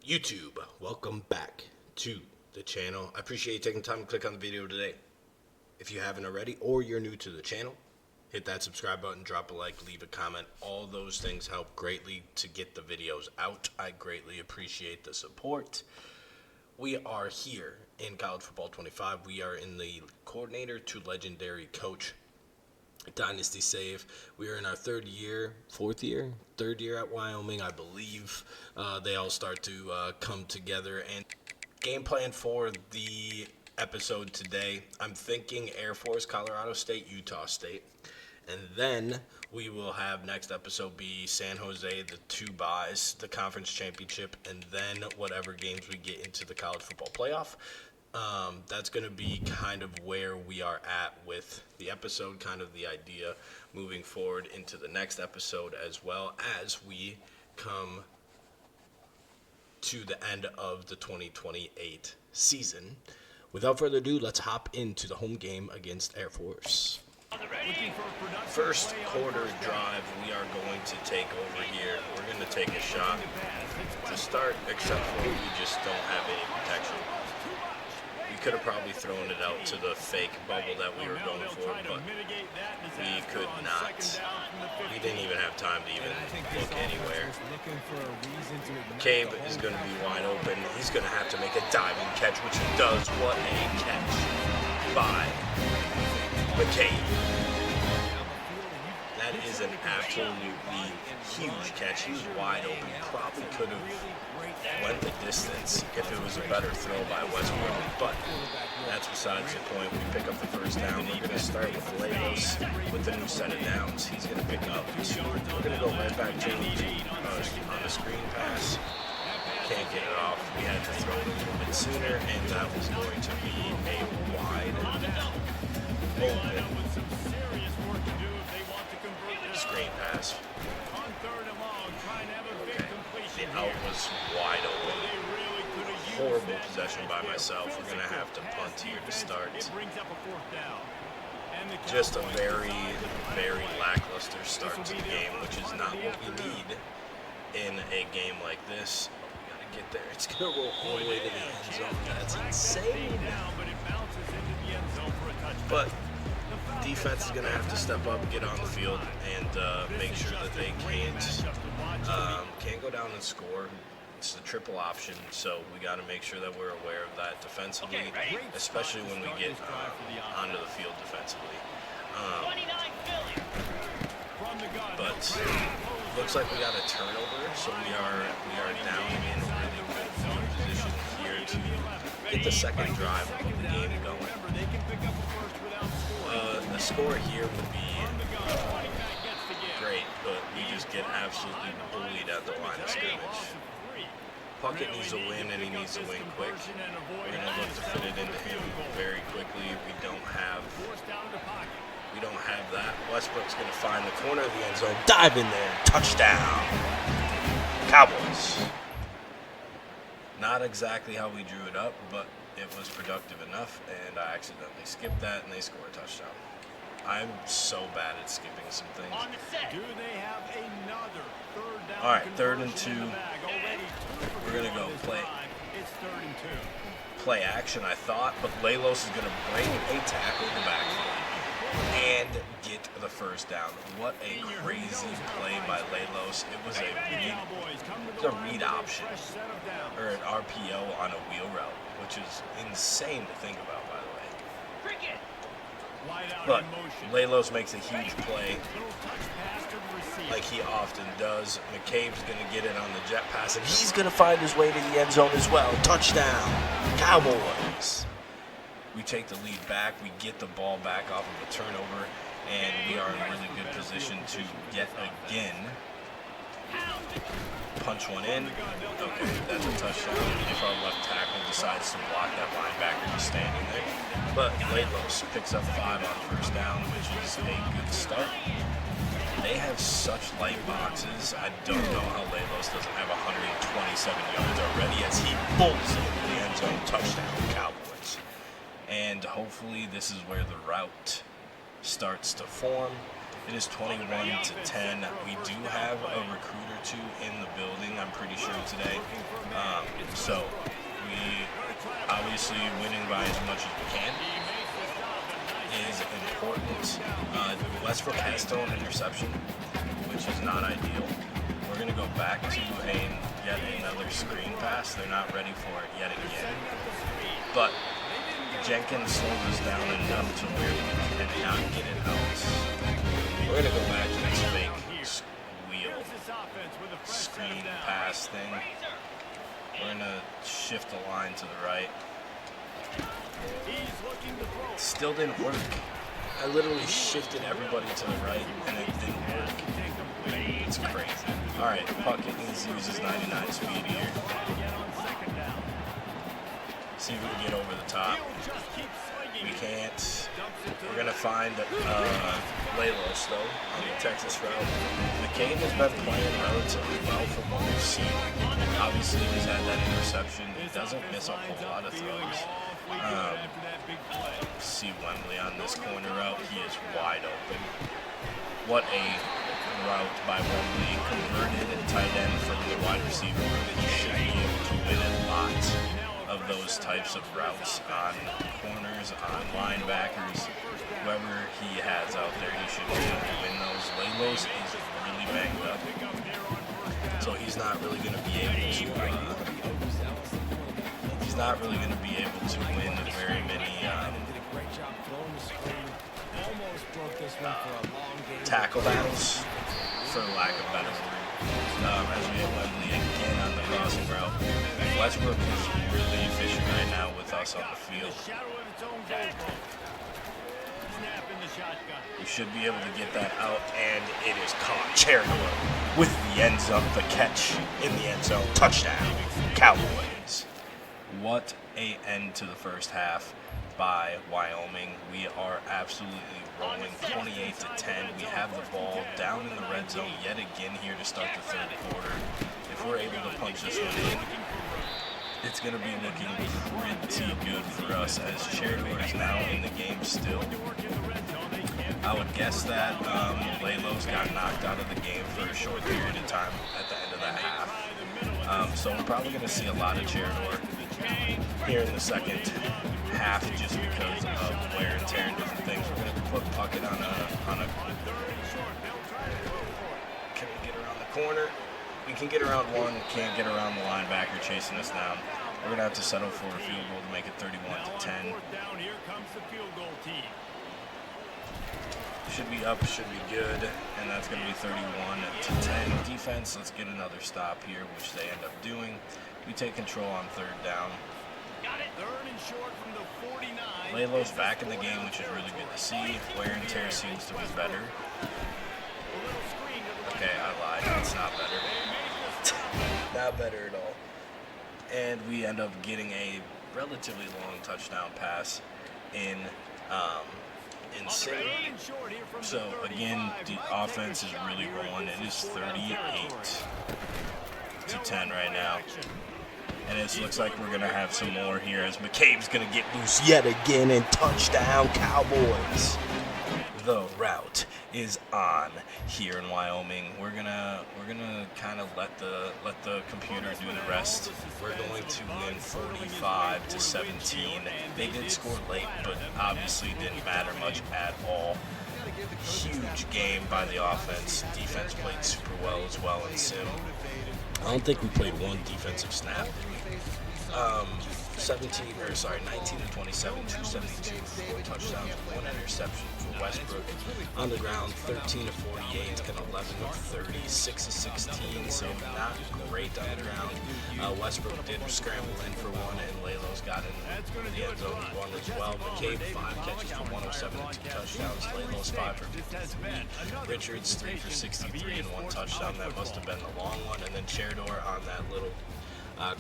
YouTube, welcome back to the channel. I appreciate you taking time to click on the video today. If you haven't already, or you're new to the channel, hit that subscribe button, drop a like, leave a comment. All those things help greatly to get the videos out. I greatly appreciate the support. We are here in College Football 25. We are in the coordinator to legendary coach Dynasty Save. We are in our third year at Wyoming, I believe. They all start to come together. And game plan for the episode today, I'm thinking Air Force, Colorado State, Utah State. And then we will have next episode be San Jose, the two buys, the conference championship, and then whatever games we get into the college football playoff. That's going to be kind of where we are at with the episode, kind of the idea moving forward into the next episode, as well as we come to the end of the 2028 season. Without further ado, let's hop into the home game against Air Force. First quarter drive, we are going to take over here. We're going to take a shot to start, except for we just don't have any protection. We could have probably thrown it out to the fake bubble that we were going for, but we could not. We didn't even have time to even look anywhere. McCabe is going to be wide open. He's going to have to make a diving catch, which he does. What a catch by McCabe. That is an absolutely huge catch. He was wide open. Probably could have went the distance if it was a better throw by Westbrook, but that's besides the point. We pick up the first down. We're going to start with Lagos with the new set of downs. He's going to pick up two. We're going to go right back to on the screen pass. Can't get it off. We had to throw it a little bit sooner, and that was going to be a wide open screen pass. The out was wide open. Horrible possession by myself. We're going to have to punt here to start. Just a very, very lackluster start to the game, which is not what we need in a game like this. We got to get there. It's going to roll all the way to the end zone. That's insane. But defense is going to have to step up, get on the field, and make sure that they can't go down and score. It's the triple option, so we got to make sure that we're aware of that defensively, especially when we get onto the field defensively. But looks like we got a turnover, so we are down in a really good field position here to get the second drive of the game going. The score here would be great, but we just get absolutely bullied at the line of scrimmage. Puckett needs a win, and he needs to win quick. We're going to look to fit it into him very quickly. We don't have that. Westbrook's going to find the corner of the end zone, dive in there, touchdown. Cowboys. Not exactly how we drew it up, but it was productive enough, and I accidentally skipped that, and they score a touchdown. I'm so bad at skipping some things. All right, 3rd and 2. We're going to go play action, I thought, but Lelos is going to break a tackle in the backfield and get the first down. What a crazy play by Lelos. It was a read option, or an RPO on a wheel route, which is insane to think about, by the way. But Lelos makes a huge play, like he often does. McCabe's going to get it on the jet pass, and he's going to find his way to the end zone as well. Touchdown, Cowboys. We take the lead back. We get the ball back off of a turnover, and we are in a really good position to yet again punch one in. Okay, that's a touchdown. If our left tackle decides to block that linebacker just standing there. But Lelos picks up 5 on first down, which is a good start. They have such light boxes. I don't know how Lelos doesn't have 127 yards already as he bolts into the end zone. Touchdown, Cowboys. And hopefully this is where the route starts to form. It is 21-10. We do have a recruit or two in the building, I'm pretty sure, today. So we obviously winning by as much as we can is important. Westbrook has stolen an interception, which is not ideal. We're going to go back to yet another screen pass. They're not ready for it yet again. But Jenkins slowed us down enough to where we cannot get it out. We're going to go back to this fake wheel screen pass thing. We're going to shift the line to the right. Still didn't work. I literally shifted everybody to the right and it didn't work. It's crazy. Alright, Puckett needs to use his 99 speed here. See if we can get over the top. We can't. We're going to find Lelos, though, on the Texas route. McCabe has been playing relatively well from what we've seen. Obviously, he's had that interception. He doesn't miss a whole lot of throws. See Wembley on this corner route. He is wide open. What a route by Wembley. Converted tight end from the wide receiver. He should be able to win a lot of those types of routes on corners, on linebackers, whoever he has out there, he should be able to win those. Lelos is really banged up, so he's not really going to be able to. He's not really going to be able to win very many tackle battles, for lack of better word. As we have Wembley again on the crossing route. Westbrook is really efficient right now with us on the field. We should be able to get that out, and it is caught. Chernow with the end zone, the catch in the end zone. Touchdown, Cowboys. What a end to the first half by Wyoming. We are absolutely rolling 28-10. We have the ball down in the red zone yet again here to start the third quarter. If we're able to punch this one in, it's going to be looking pretty good for us as Chernow is now in the game still. I would guess that Lelos got knocked out of the game for a short period of time at the end of that half. So we're probably going to see a lot of Chernow here in the second half just because of wear and tear and different things. We're going to put Puckett on a. Can we get around the corner? We can get around one, can't get around the linebacker chasing us down. We're going to have to settle for a field goal to make it 31-10. Should be up, should be good, and that's going to be 31-10. Defense, let's get another stop here, which they end up doing. We take control on third down. Lelos back in the game, which is really good to see. Wear and tear seems to be better. Okay, I lied. It's not better. Not better at all. And we end up getting a relatively long touchdown pass in Sim. So again, the offense is really rolling. It is 38-10 right now. And it looks like we're going to have some more here as McCabe's going to get loose yet again and touchdown Cowboys. The route is on here in Wyoming. We're gonna kind of let the computer do the rest. We're going to win 45-17. They did score late, but obviously didn't matter much at all. Huge game by the offense. Defense played super well as well in Sim. I don't think we played one defensive snap, did we? 19 to 27, 272, 4 touchdowns, 1 interception for Westbrook. On the ground, 13 to 48, and 11 of 30, 6 of 16, so not great on the ground. Westbrook did scramble in for one, and Lelos got in the end zone one as well. McCabe, 5 catches for 107 and 2 touchdowns. Lelos, 5 for 53. Richards, 3 for 63 and 1 touchdown. That must have been the long one. And then Chernow on that little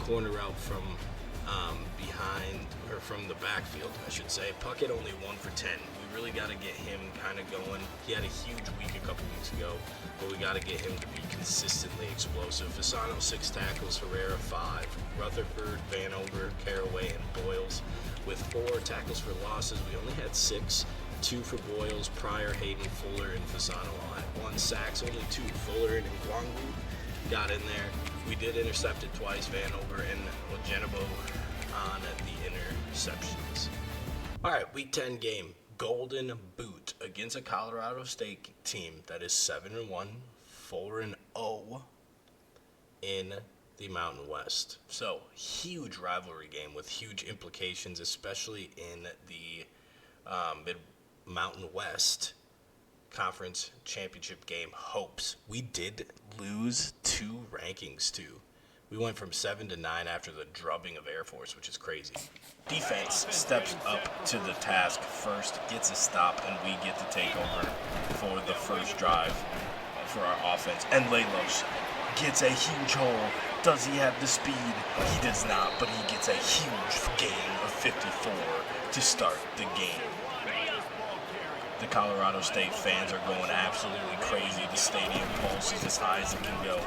corner route from behind, or from the backfield, I should say. Puckett only 1 for 10. We really got to get him kind of going. He had a huge week a couple weeks ago, but we got to get him to be consistently explosive. Fasano, 6 tackles, Herrera, 5. Rutherford, Vanover, Caraway, and Boyles with 4 tackles for losses. We only had 6. 2 for Boyles, Pryor, Hayden, Fuller, and Fasano had 1 sacks. Only 2. Fuller and Ngwangu got in there. We did intercept it twice, Vanover and Ojenabo on the interceptions. All right, Week 10 game, Golden Boot against a Colorado State team that is 7-1, 4-0 in the Mountain West. So, huge rivalry game with huge implications, especially in the Mid-Mountain West Conference Championship game hopes. We did lose 2 rankings, too. We went from 7 to 9 after the drubbing of Air Force, which is crazy. Defense steps up to the task first, gets a stop, and we get to take over for the first drive for our offense. And Lelos gets a huge hole. Does he have the speed? He does not, but he gets a huge gain of 54 to start the game. The Colorado State fans are going absolutely crazy. The stadium pulse is as high as it can go.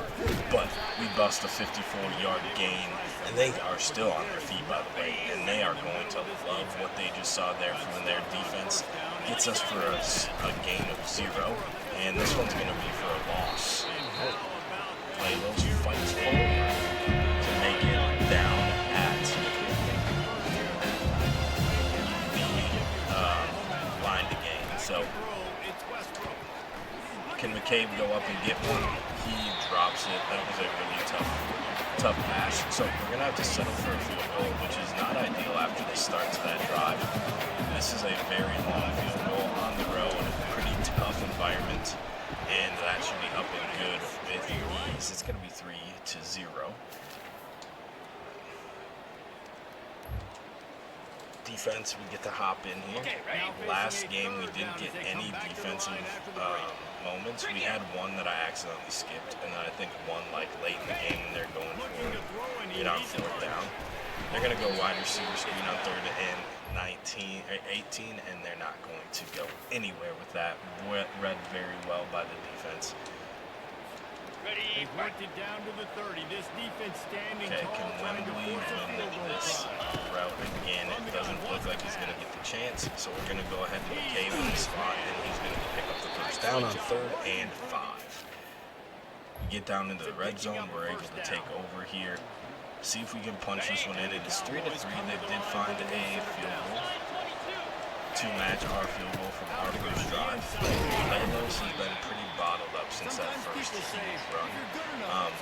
But we bust a 54-yard gain, and they are still on their feet, by the way, and they are going to love what they just saw there from their defense. Gets us for a gain of 0, and this one's going to be for a loss. Lelos fights forward to make it down at the line to gain. So, can McCabe go up and get one? He drops it. That was a really tough pass. So we're going to have to settle for a field goal, which is not ideal after the start to that drive. This is a very long field goal on the road, pretty tough environment, and that should be up and good with ease. It's going to be 3-0. Defense, we get to hop in here. Last game, we didn't get any defensive moments. We had one that I accidentally skipped, and then I think one like late in the game when they're going for it on 4th down. They're going to go wide receiver screen on 3rd and 18, and they're not going to go anywhere with that. Read very well by the defense. They've worked it down to the 30. This defense standing Okay, tall, can Wembley win this route again? It doesn't look like he's going to get the chance, so we're going to go ahead and McCabe in the spot, and he's going to pick up the first down on 3rd and 5. We get down into the red zone. We're able to take over here. See if we can punch this one in. It is 3-3. They did find a field goal to match our field goal from our first drive. Lelos has been pretty bottled up since that first huge run,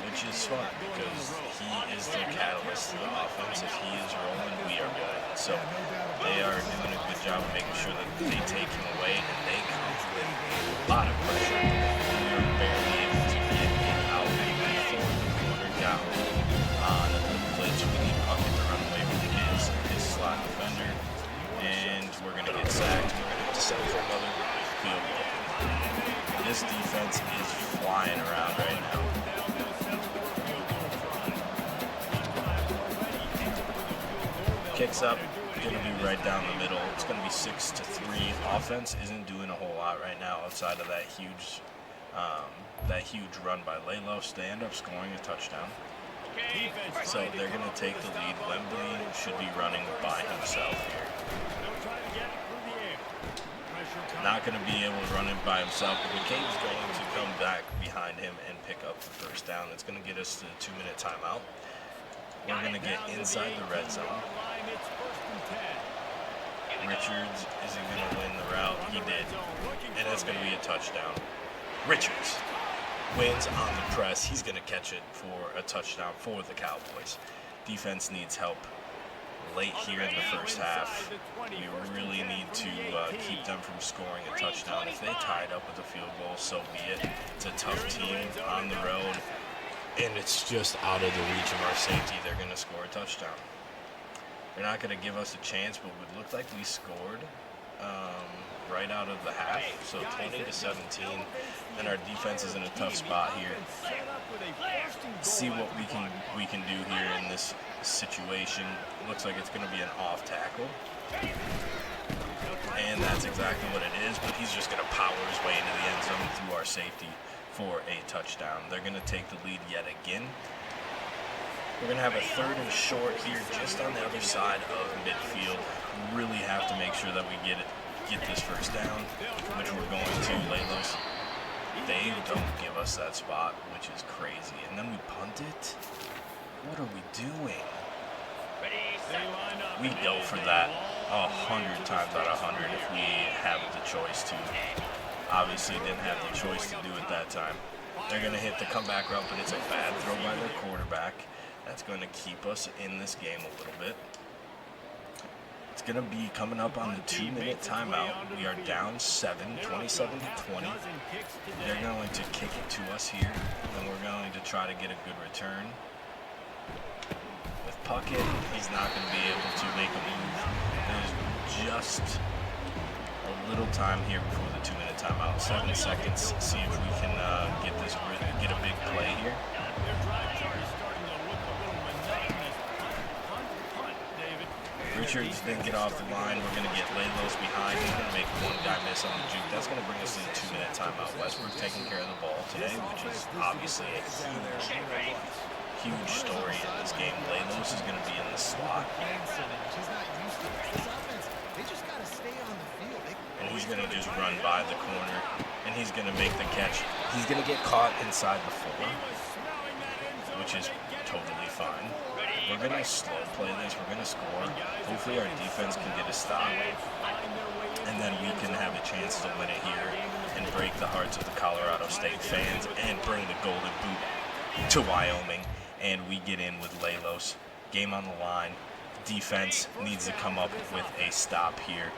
which is fun because he is the catalyst to the offense. If he is rolling, we are rolling. So they are doing a good job of making sure that they take him away, and they come with a lot of pressure. We are barely able to get it out before the corner got on the blitz. We need Puckett to run away with his slot defender. And we're going to get sacked. We're going to have to settle for another field goal. This defense is flying around right now. Kicks up, going to be right down the middle. It's going to be 6-3. Offense isn't doing a whole lot right now outside of that huge run by Lelos. They end up scoring a touchdown. So they're going to take the lead. Wembley should be running by himself here. Not going to be able to run it by himself, but McCabe's going to come back behind him and pick up the first down. It's going to get us to the 2-minute timeout. We're going to get inside the red zone. Richards isn't going to win the route. He did. And that's going to be a touchdown. Richards wins on the press. He's going to catch it for a touchdown for the Cowboys. Defense needs help late here in the first half. We really need to keep them from scoring a touchdown. If they tied up with a field goal, so be it. It's a tough team on the road, and it's just out of the reach of our safety. They're going to score a touchdown. They're not going to give us a chance, but it looked like we scored right out of the half, so 20-17, and our defense is in a tough spot here. See what we can do here in this situation. Looks like it's going to be an off tackle, and that's exactly what it is, but he's just going to power his way into the end zone through our safety for a touchdown. They're going to take the lead yet again. We're going to have a 3rd and short here just on the other side of midfield. Really have to make sure that we get this first down, which we're going to. Lelos they don't give us that spot, which is crazy. And then we punt it? What are we doing? We go for that 100 times out of 100 if we have the choice to. Obviously didn't have the choice to do it that time. They're going to hit the comeback route, but it's a bad throw by their quarterback. That's going to keep us in this game a little bit. It's going to be coming up on the 2-minute timeout. We are down 7, 27 to 20. They're going to kick it to us here, and we're going to try to get a good return. With Puckett, he's not going to be able to make a move. There's just a little time here before the 2-minute timeout. 7 seconds. See if we can get a big play here. Richards didn't get off the line. We're going to get Lalos behind. He's going to make one guy miss on the juke. That's going to bring us to the 2-minute timeout. Westbrook taking care of the ball today, which is obviously a huge story in this game. Lalos is going to be in the slot. And he's going to just run by the corner, and he's going to make the catch. He's going to get caught inside the 4, which is totally fine. We're going to slow play this. We're going to score. Hopefully our defense can get a stop, and then we can have a chance to win it here and break the hearts of the Colorado State fans and bring the Golden Boot to Wyoming. And we get in with Lalos. Game on the line. Defense needs to come up with a stop here.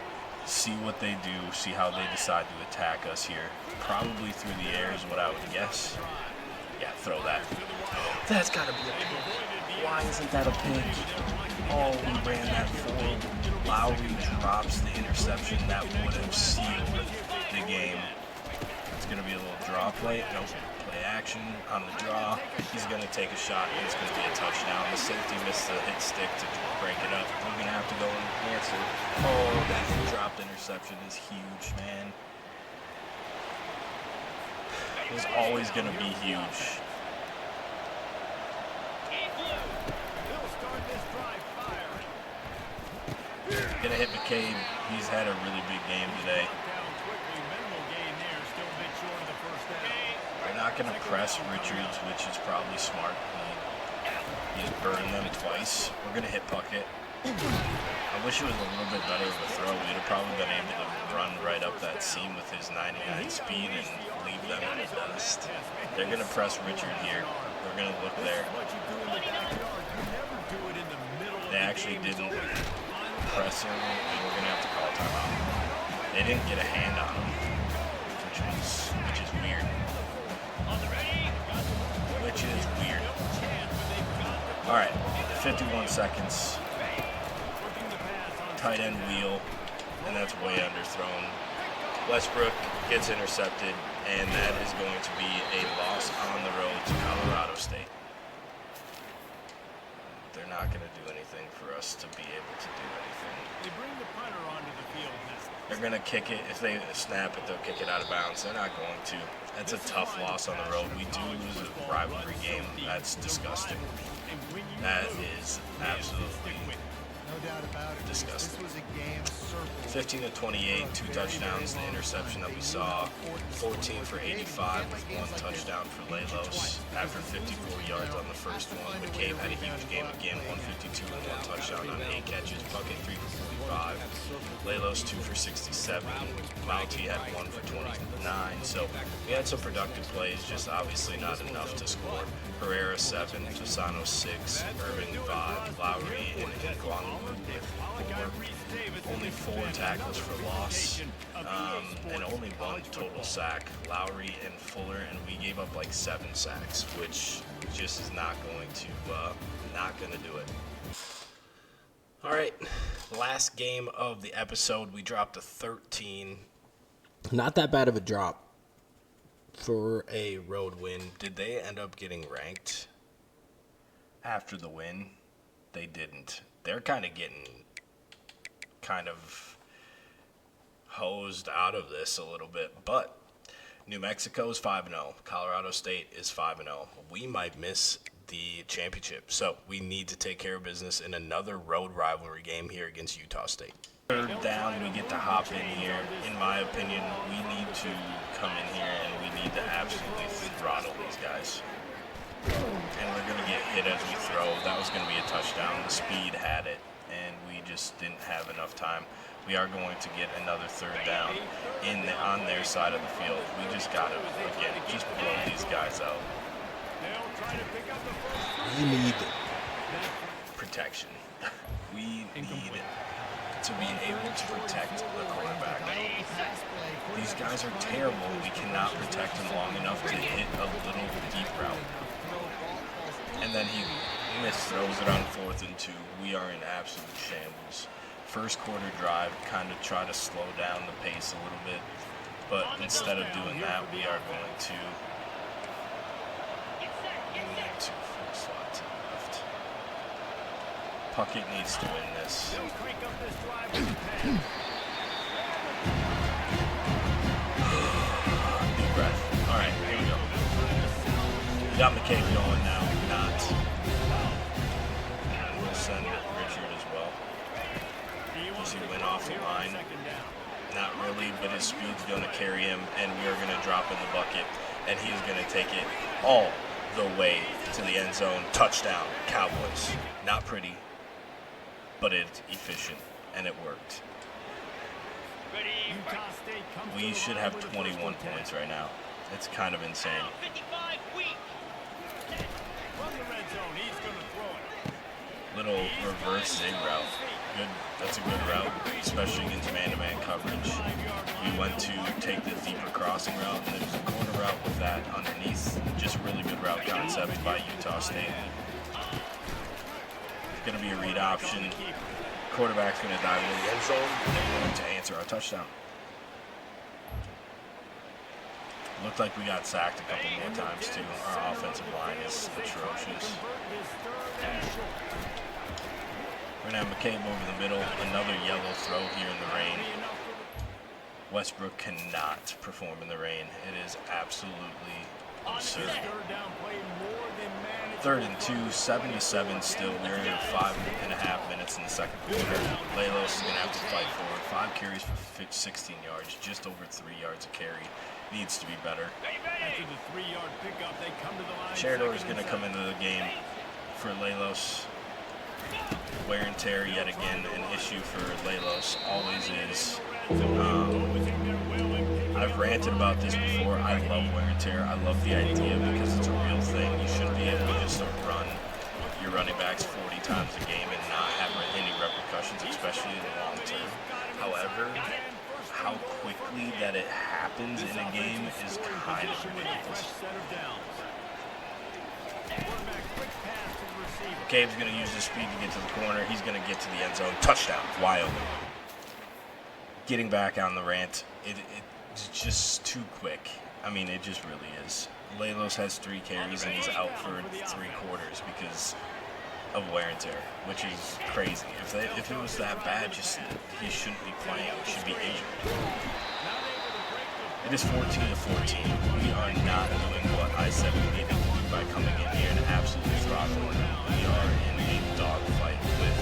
See what they do. See how they decide to attack us here. Probably through the air is what I would guess. Yeah, throw that. That's got to be a pick. Why isn't that a pick? Oh, we ran that forward. Lowry drops the interception. That would have sealed the game. It's going to be a little draw play. No, play action on the draw. He's going to take a shot, and it's going to be a touchdown. The safety missed the hit stick to break it up. We're going to have to go and answer. Oh, that dropped interception is huge, man. It was always going to be huge. Gonna hit McCabe. He's had a really big game today. We're not gonna press Richards, which is probably smart. He's burned them twice. We're gonna hit Puckett. I wish it was a little bit better of a throw. We'd have probably been able to run right up that seam with his 99 speed and leave them in the dust. They're gonna press Richard here. We're gonna look there. They actually didn't press him, and we're gonna have to call timeout. They didn't get a hand on him, which is weird. Which is weird. All right, 51 seconds. Tight end wheel, and that's way underthrown. Westbrook gets intercepted, and that is going to be a loss on the road to Colorado State. They're not going to do anything for us to be able to do anything. They bring the punter onto the field now. They're going to kick it. If they snap it, they'll kick it out of bounds. They're not going to. That's a tough loss on the road. We do lose a rivalry game. That's disgusting. That is absolutely disgusting. 15 to 28, 2 touchdowns. The interception that we saw, 14 for 85 with 1 touchdown for Lalos after 54 yards on the first one. McCabe had a huge game again, 152 and 1 touchdown on 8 catches. Puckett 3 for 45. Lalos 2 for 67. Mouty had 1 for 29. So we had some productive plays, just obviously not enough to score. Herrera 7, Tosano 6, Irving 5, Lowry and Guang with 4. Only 4 tackles for loss, and only 1 total sack. Lowry and Fuller, and we gave up like 7 sacks, which just is not going to do it. All right, last game of the episode, we dropped a 13. Not that bad of a drop for a road win. Did they end up getting ranked after the win? They didn't. They're kind of getting hosed out of this a little bit, but New Mexico is 5-0. Colorado State is 5-0. We might miss the championship, so we need to take care of business in another road rivalry game here against Utah State. Third down, we get to hop in here. In my opinion, we need to come in here and we need to absolutely throttle these guys. And we're going to get hit as we throw. That was going to be a touchdown. The speed had it, and we just didn't have enough time. We are going to get another third down on their side of the field. We just got to, again, just blow these guys out. We need protection. We need to be able to protect the quarterback. These guys are terrible. We cannot protect them long enough to hit a little deep route. And then he misthrows it on 4th and 2. We are in absolute shambles. First quarter drive, kind of try to slow down the pace a little bit. But instead of doing that, we are going to full slot to the left. Puckett needs to win this. Deep breath. All right, here we go. We got McCabe going now. Not. We'll send Richard as well. Does he win off the line? Not really, but his speed's going to carry him, and we are going to drop in the bucket, and he's going to take it all the way to the end zone. Touchdown, Cowboys. Not pretty, but it's efficient, and it worked. We should have 21 points right now. It's kind of insane. Little reverse zig route. Good. That's a good route, especially against man-to-man coverage. We went to take the deeper crossing route, and there's a corner route with that underneath. Just really good route concept by Utah State. It's going to be a read option. Quarterback's going to dive in the end zone, and they're going to answer our touchdown. Looked like we got sacked a couple more times, too. Our offensive line is atrocious. We're going to have McCabe over the middle. Another yellow throw here in the rain. Westbrook cannot perform in the rain. It is absolutely absurd. 3rd and 2, 77 still. We're in 5.5 minutes in the second quarter. Lelos is going to have to fight forward. 5 carries for 16 yards, just over 3 yards a carry. Needs to be better. Cheridor is going to come into the game for Lelos. Wear and tear yet again an issue for Lelos. Always is. I've ranted about this before. I love wear and tear. I love the idea because it's a real thing. You shouldn't be able to just run your running backs 40 times a game and not have any repercussions, especially in the long term. However, how quickly that it happens in a game is kind of ridiculous. McCabe's going to use his speed to get to the corner. He's going to get to the end zone. Touchdown. Wide open. Getting back on the rant, it's just too quick. I mean, it just really is. Lelos has 3 carries, and he's out for 3 quarters because of wear and tear, which is crazy. If it was that bad, he shouldn't be playing. He should be injured. It is 14-14. We are not doing what I said we needed to do by coming in here and absolutely throttling them. We are in a dogfight with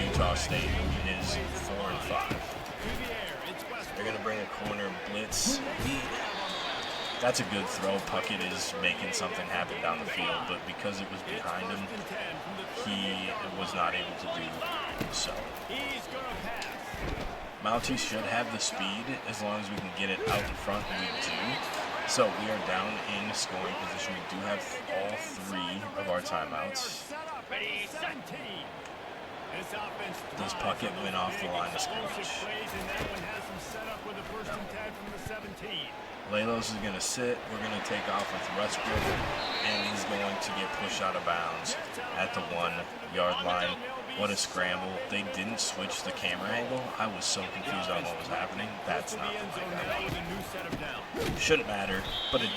Utah State, who is 4-5. They're going to bring a corner blitz. That's a good throw. Puckett is making something happen down the field, but because it was behind him, he was not able to do so. Mountie should have the speed as long as we can get it out in front, and we do. So we are down in scoring position. We do have all 3 of our timeouts. Does Puckett win off the line of scrimmage? Lelos is going to sit. We're going to take off with Westbrook, and he's going to get pushed out of bounds at the 1-yard line. What a scramble. They didn't switch the camera angle. I was so confused on what was happening. That's not the play I wanted. Shouldn't matter, but it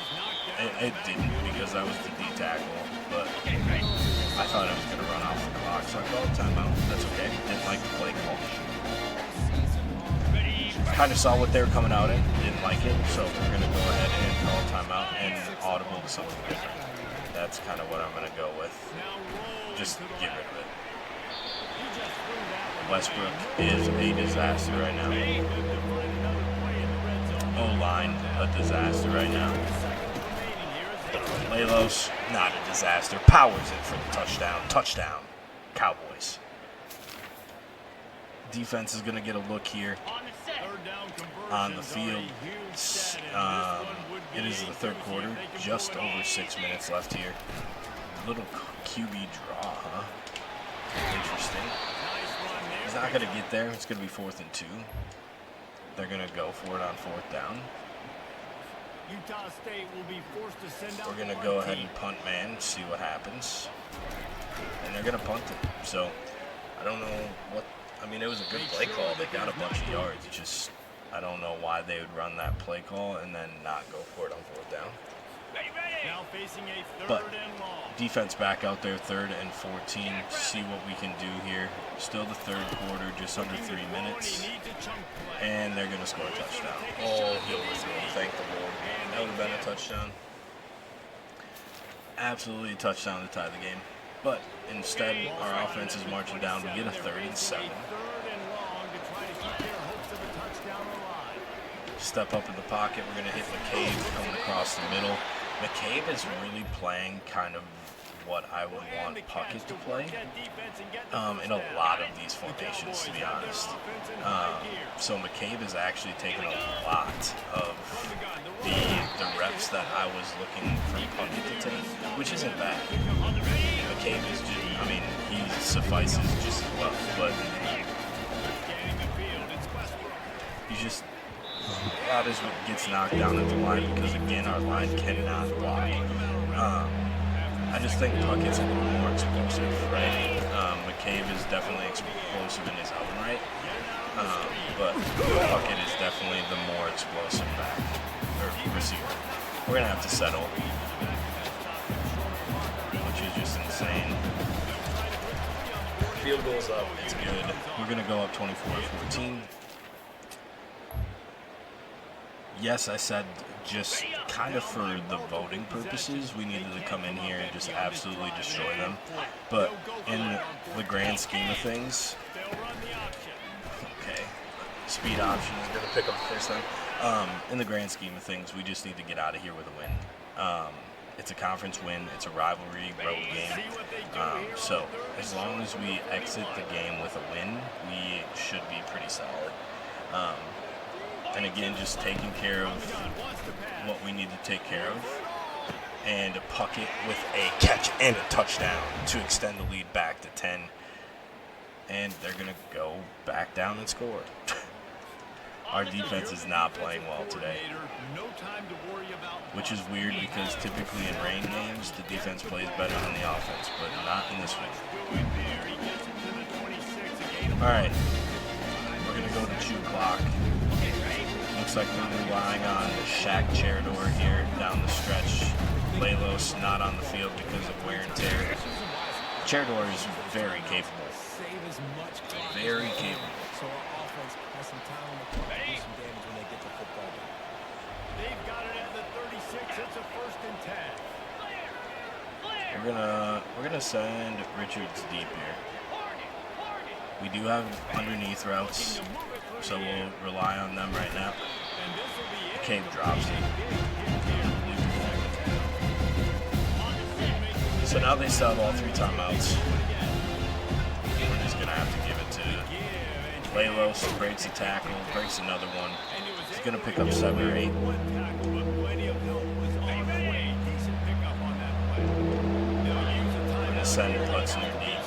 didn't because that was the D tackle. But I thought I was going to run off the clock, so I called timeout. That's okay. Didn't like the play call. Kind of saw what they were coming out in. Didn't like it, so we're going to go ahead and call timeout and audible to something different. That's kind of what I'm going to go with. Just get rid of it. Westbrook is a disaster right now. O-line, a disaster right now. Lelos, not a disaster. Powers it for the touchdown. Touchdown, Cowboys. Defense is going to get a look here on the field. It is the third quarter, just over 6 minutes left here. Little QB draw, huh? Interesting. He's not going to get there. It's going to be 4th and 2. They're going to go for it on 4th down. Utah State will be forced to send out. We're going to go ahead and punt, man, see what happens. And they're going to punt it. So, I don't know what... I mean, it was a good play call. They got a bunch of yards. It's just, I don't know why they would run that play call and then not go for it on 4th down. Now facing a But 3rd and long. defense back out there, 3rd and 14. See what we can do here. Still the third quarter, just under 3 minutes. And they're going to score a touchdown. Oh, he overthrew. Thank the Lord. That would have been a touchdown. Absolutely a touchdown to tie the game. But instead, our offense is marching down. We get a 3rd and 7. Step up in the pocket. We're going to hit McCabe coming across the middle. McCabe is really playing kind of what I would want Puckett to play in a lot of these formations, to be honest. So McCabe is actually taking a lot of the reps that I was looking for Puckett to take, which isn't bad. McCabe is just, I mean, he suffices just as well, but he's just, that is what gets knocked down at the line because, again, our line cannot block. I just think Puckett's a little more explosive, right? McCabe is definitely explosive in his own right, but Puckett is definitely the more explosive back, or receiver. We're going to have to settle, which is just insane. Field goal's up, it's good. We're going to go up 24-14. Yes, I said just kind of for the voting purposes, we needed to come in here and just absolutely destroy them. But in the grand scheme of things, okay, speed option is going to pick up the first time. In the grand scheme of things, we just need to get out of here with a win. It's a conference win. It's a rivalry road game. So as long as we exit the game with a win, we should be pretty solid. And again, just taking care of what we need to take care of. And Puckett with a catch and a touchdown to extend the lead back to 10. And they're going to go back down and score. Our defense is not playing well today, which is weird because typically in rain games, the defense plays better than the offense, but not in this one. All right, we're going to go to 2 o'clock. Looks like we're relying on Shaq Cherador here down the stretch. Lelos not on the field because of wear and tear. Cherador is very capable. Very capable. So our offense has some time on the clock to do some damage when they get the football back. They've got it at the 36. It's a 1st and 10. We're gonna send Richards deep here. We do have underneath routes, so we'll rely on them right now. McCabe drops it. So now they still have all 3 timeouts. We're just gonna have to give it to Lelos. Breaks a tackle, breaks another one. He's gonna pick up 7 or 8. We're gonna send Hudson deep.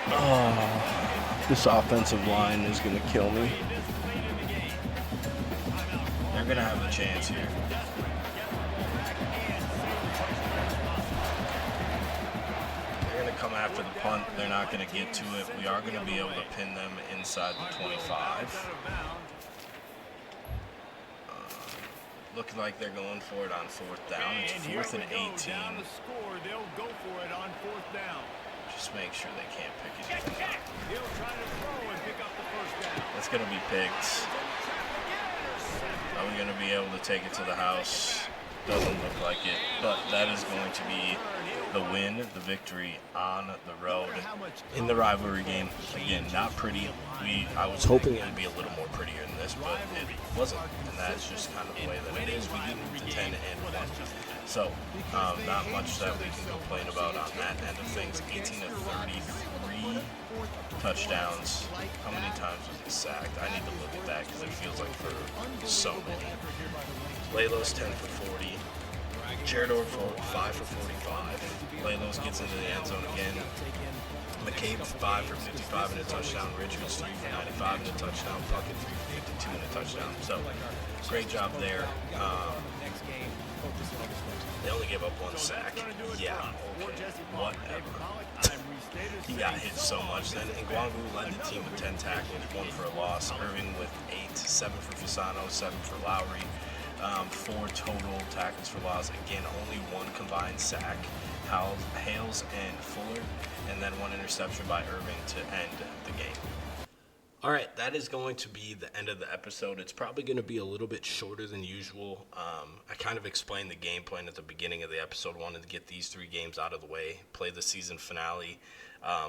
Oh, this offensive line is going to kill me. They're going to have a chance here. They're going to come after the punt. They're not going to get to it. We are going to be able to pin them inside the 25. Looking like they're going for it on 4th down. It's 4th and 18. Just make sure they can't pick it up. That's going to be picked. Are we going to be able to take it to the house? Doesn't look like it, but that is going to be the win, the victory on the road in the rivalry game. Again, not pretty. I was hoping it would be a little more prettier than this, but it wasn't, and that's just kind of the way that it is. We did move to 10 and 1, so not much that we can complain about on that end of things. 18 to 33 touchdowns. How many times was he sacked? I need to look at that because it feels like for so many. Lalos 10 for 40. Jared Orr 5 for 45. Lalos gets into the end zone again. McCabe 5 for 55 and a touchdown. Richards 3 for 95 and a touchdown. Puckett 3 for 52 and a touchdown. So great job there. They only gave up 1 sack. Yeah, okay, whatever. He got hit so much then. Ngwangu led the team with 10 tackles, 1 for a loss. Irving with 8, 7 for Fasano, 7 for Lowry. 4 total tackles for loss. Again, only 1 combined sack. Hales and Fuller, and then 1 interception by Irving to end the game. All right, that is going to be the end of the episode. It's probably going to be a little bit shorter than usual. I kind of explained the game plan at the beginning of the episode. Wanted to get these 3 games out of the way, play the season finale,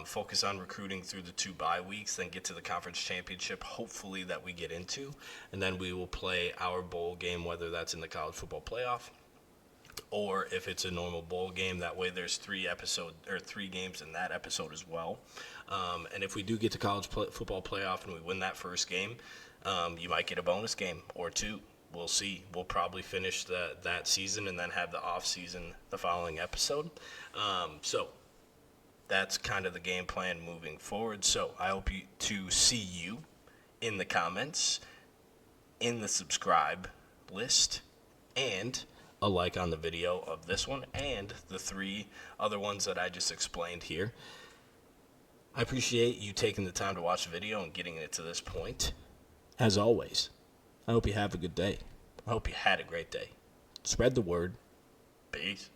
focus on recruiting through the 2 bye weeks, then get to the conference championship, hopefully that we get into, and then we will play our bowl game, whether that's in the college football playoff or if it's a normal bowl game. That way there's 3 games in that episode as well. And if we do get to college football playoff and we win that first game, you might get a bonus game or 2. We'll see. We'll probably finish that season and then have the off season the following episode. So that's kind of the game plan moving forward. So I hope to see you in the comments, in the subscribe list, and a like on the video of this one and the 3 other ones that I just explained here. I appreciate you taking the time to watch the video and getting it to this point. As always, I hope you have a good day. I hope you had a great day. Spread the word. Peace.